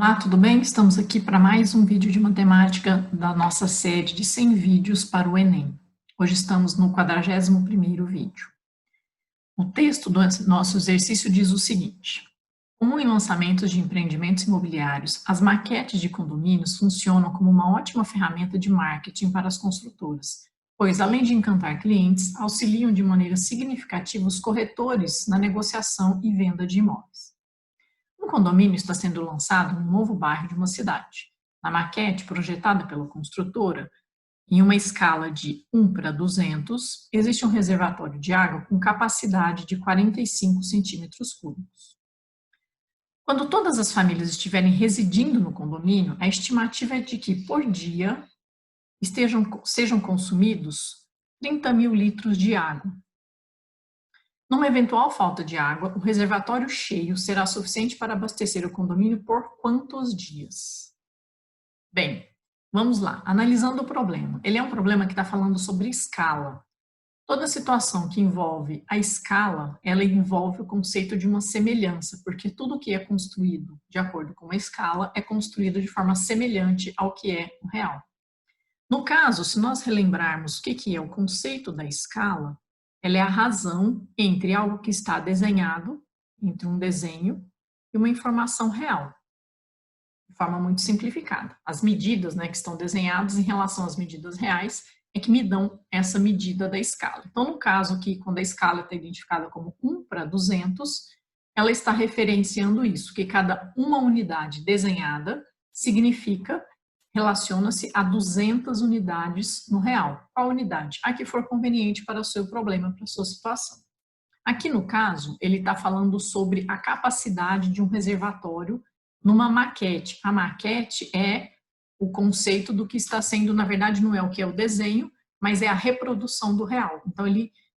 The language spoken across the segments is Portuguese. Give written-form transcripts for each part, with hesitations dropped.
Olá, tudo bem? Estamos aqui para mais um vídeo de matemática da nossa série de 100 vídeos para o Enem. Hoje estamos no 41º vídeo. O texto do nosso exercício diz o seguinte: como em lançamentos de empreendimentos imobiliários, as maquetes de condomínios funcionam como uma ótima ferramenta de marketing para as construtoras, pois, além de encantar clientes, auxiliam de maneira significativa os corretores na negociação e venda de imóveis. Um condomínio está sendo lançado no novo bairro de uma cidade. Na maquete projetada pela construtora, em uma escala de 1 para 200, existe um reservatório de água com capacidade de 45 centímetros cúbicos. Quando todas as famílias estiverem residindo no condomínio, a estimativa é de que, por dia, sejam consumidos 30 mil litros de água. Numa eventual falta de água, o reservatório cheio será suficiente para abastecer o condomínio por quantos dias? Bem, vamos lá. Analisando o problema. Ele é um problema que está falando sobre escala. Toda situação que envolve a escala, ela envolve o conceito de uma semelhança, porque tudo que é construído de acordo com a escala é construído de forma semelhante ao que é o real. No caso, se nós relembrarmos o que é o conceito da escala, ela é a razão entre algo que está desenhado, entre um desenho e uma informação real, de forma muito simplificada. As medidas, que estão desenhadas em relação às medidas reais é que me dão essa medida da escala. Então, no caso aqui, quando a escala está identificada como 1 para 200, ela está referenciando isso, que cada uma unidade desenhada relaciona-se a 200 unidades no real. Qual unidade? A que for conveniente para o seu problema, para a sua situação. Aqui no caso, ele está falando sobre a capacidade de um reservatório numa maquete. A maquete é o conceito do que está sendo, na verdade, não é o que é o desenho, mas é a reprodução do real. Então,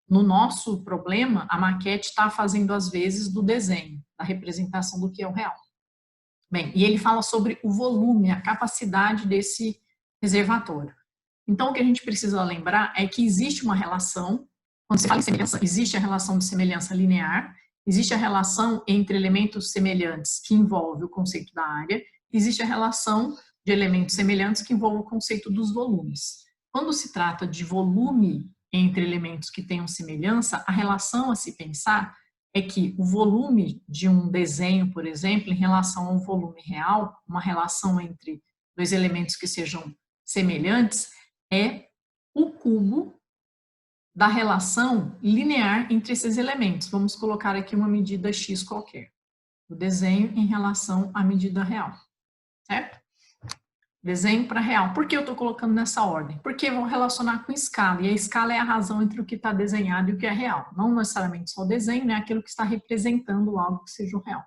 no nosso problema, a maquete está fazendo as vezes do desenho, da representação do que é o real. Bem, e ele fala sobre o volume, a capacidade desse reservatório. Então, o que a gente precisa lembrar é que existe uma relação, quando se fala em semelhança, existe a relação de semelhança linear, existe a relação entre elementos semelhantes que envolve o conceito da área, existe a relação de elementos semelhantes que envolve o conceito dos volumes. Quando se trata de volume entre elementos que tenham semelhança, a relação a se pensar é que o volume de um desenho, por exemplo, em relação ao volume real, uma relação entre dois elementos que sejam semelhantes, é o cubo da relação linear entre esses elementos. Vamos colocar aqui uma medida x qualquer. O desenho em relação à medida real, certo? Desenho para real. Por que eu estou colocando nessa ordem? Porque eu vou relacionar com escala, e a escala é a razão entre o que está desenhado e o que é real. Não necessariamente só o desenho, né? Aquilo que está representando algo que seja o real.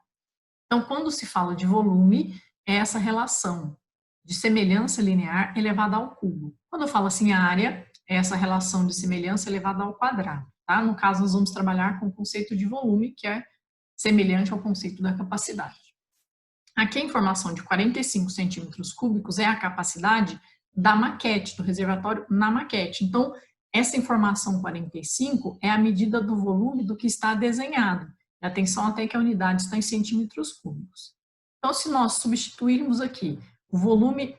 Então, quando se fala de volume, é essa relação de semelhança linear elevada ao cubo. Quando eu falo assim, área, é essa relação de semelhança elevada ao quadrado. Tá? No caso, nós vamos trabalhar com o conceito de volume, que é semelhante ao conceito da capacidade. Aqui a informação de 45 centímetros cúbicos é a capacidade da maquete, do reservatório na maquete. Então, essa informação 45 é a medida do volume do que está desenhado. E atenção até que a unidade está em centímetros cúbicos. Então, se nós substituirmos aqui o volume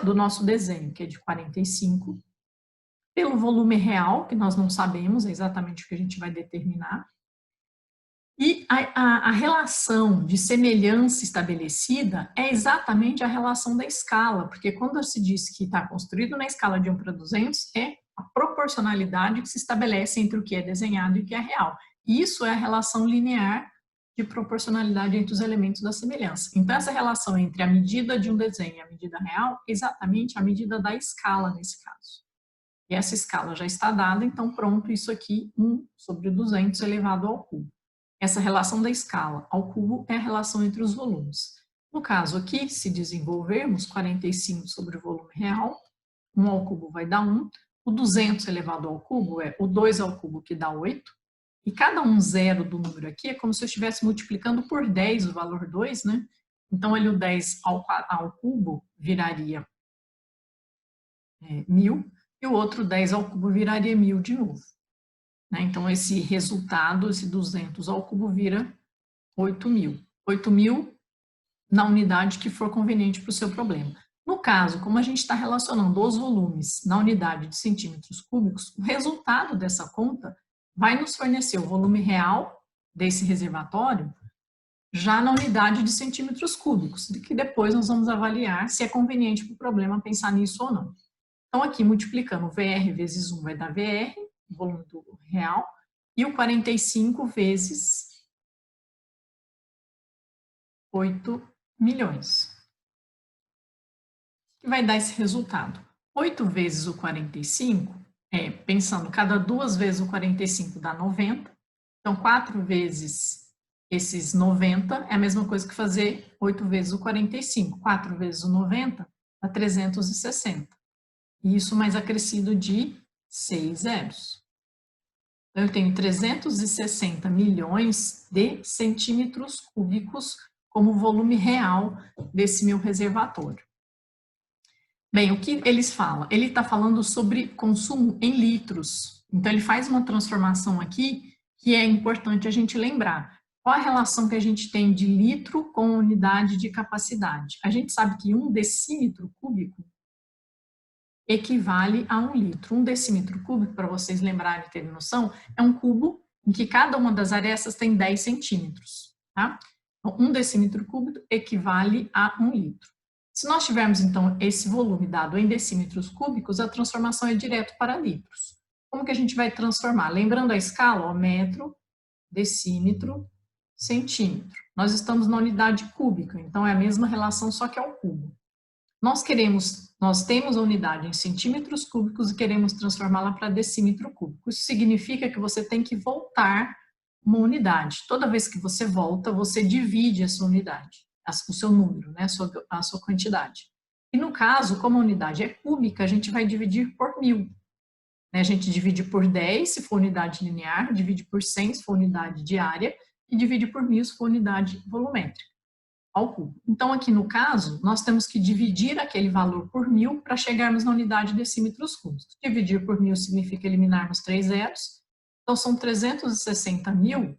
do nosso desenho, que é de 45, pelo volume real, que nós não sabemos exatamente o que a gente vai determinar, e a relação de semelhança estabelecida é exatamente a relação da escala, porque quando se diz que está construído na escala de 1 para 200, é a proporcionalidade que se estabelece entre o que é desenhado e o que é real. E isso é a relação linear de proporcionalidade entre os elementos da semelhança. Então, essa relação entre a medida de um desenho e a medida real é exatamente a medida da escala nesse caso. E essa escala já está dada, então pronto, isso aqui, 1 sobre 200 elevado ao cubo. Essa relação da escala ao cubo é a relação entre os volumes. No caso aqui, se desenvolvermos 45 sobre o volume real, 1 ao cubo vai dar 1, o 200 elevado ao cubo é o 2 ao cubo, que dá 8, e cada zero do número aqui é como se eu estivesse multiplicando por 10 o valor 2, né? Então, o 10 ao cubo viraria 1.000, e o outro 10 ao cubo viraria 1.000 de novo. Então, esse resultado, esse 200 ao cubo, vira 8.000. 8.000 na unidade que for conveniente para o seu problema. No caso, como a gente está relacionando os volumes na unidade de centímetros cúbicos, o resultado dessa conta vai nos fornecer o volume real desse reservatório já na unidade de centímetros cúbicos, que depois nós vamos avaliar se é conveniente para o problema pensar nisso ou não. Então, aqui, multiplicando VR vezes 1 vai dar VR, o volume do real, e o 45 vezes 8 milhões. Que vai dar esse resultado. 8 vezes o 45, pensando, cada 2 vezes o 45 dá 90, então 4 vezes esses 90 é a mesma coisa que fazer 8 vezes o 45. 4 vezes o 90 dá 360. E isso mais acrescido de 6 zeros. Então, eu tenho 360 milhões de centímetros cúbicos como volume real desse meu reservatório. Bem, o que eles falam? Ele está falando sobre consumo em litros. Então, ele faz uma transformação aqui que é importante a gente lembrar. Qual a relação que a gente tem de litro com unidade de capacidade? A gente sabe que 1 decímetro cúbico equivale a 1 litro. 1 decímetro cúbico, para vocês lembrarem e terem noção, é um cubo em que cada uma das arestas tem 10 centímetros. Tá? Então, 1 decímetro cúbico equivale a 1 litro. Se nós tivermos, então, esse volume dado em decímetros cúbicos, a transformação é direto para litros. Como que a gente vai transformar? Lembrando a escala, ó, metro, decímetro, centímetro. Nós estamos na unidade cúbica, então é a mesma relação, só que ao cubo. Nós temos a unidade em centímetros cúbicos e queremos transformá-la para decímetro cúbico. Isso significa que você tem que voltar uma unidade. Toda vez que você volta, você divide essa unidade, o seu número, né, a sua quantidade. E no caso, como a unidade é cúbica, a gente vai dividir por 1000. A gente divide por 10 se for unidade linear, divide por 100 se for unidade diária e divide por 1000 se for unidade volumétrica ao cubo. Então, aqui no caso, nós temos que dividir aquele valor por 1000 para chegarmos na unidade de decímetros cúbicos. Dividir por 1000 significa eliminarmos 3 zeros, então são 360 mil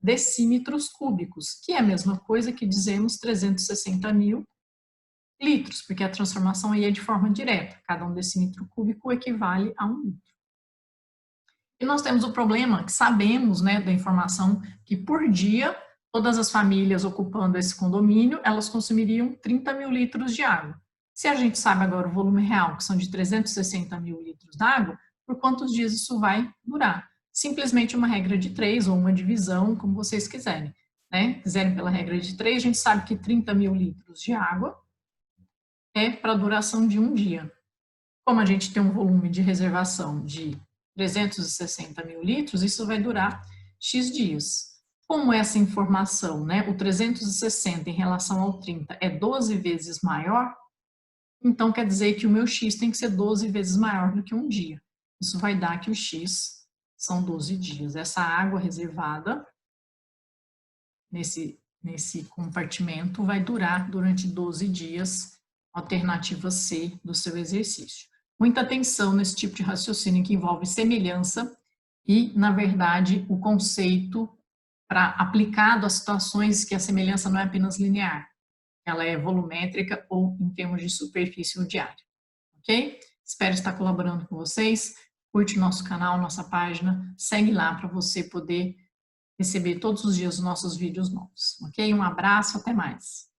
decímetros cúbicos, que é a mesma coisa que dizemos 360 mil litros, porque a transformação aí é de forma direta, cada um decímetro cúbico equivale a 1 litro. E nós temos o problema que sabemos, né, da informação que por dia, todas as famílias ocupando esse condomínio, elas consumiriam 30 mil litros de água. Se a gente sabe agora o volume real, que são de 360 mil litros d'água, por quantos dias isso vai durar? Simplesmente uma regra de 3 ou uma divisão, como vocês quiserem. Né? Quiserem pela regra de 3, a gente sabe que 30 mil litros de água é para a duração de um dia. Como a gente tem um volume de reservação de 360 mil litros, isso vai durar X dias. Como essa informação, né, o 360 em relação ao 30 é 12 vezes maior, então quer dizer que o meu X tem que ser 12 vezes maior do que um dia. Isso vai dar que o X são 12 dias. Essa água reservada nesse compartimento vai durar durante 12 dias, alternativa C do seu exercício. Muita atenção nesse tipo de raciocínio que envolve semelhança e, na verdade, o conceito para aplicado a situações que a semelhança não é apenas linear, ela é volumétrica ou em termos de superfície ou de área, ok? Espero estar colaborando com vocês, curte nosso canal, nossa página, segue lá para você poder receber todos os dias os nossos vídeos novos, ok? Um abraço, até mais!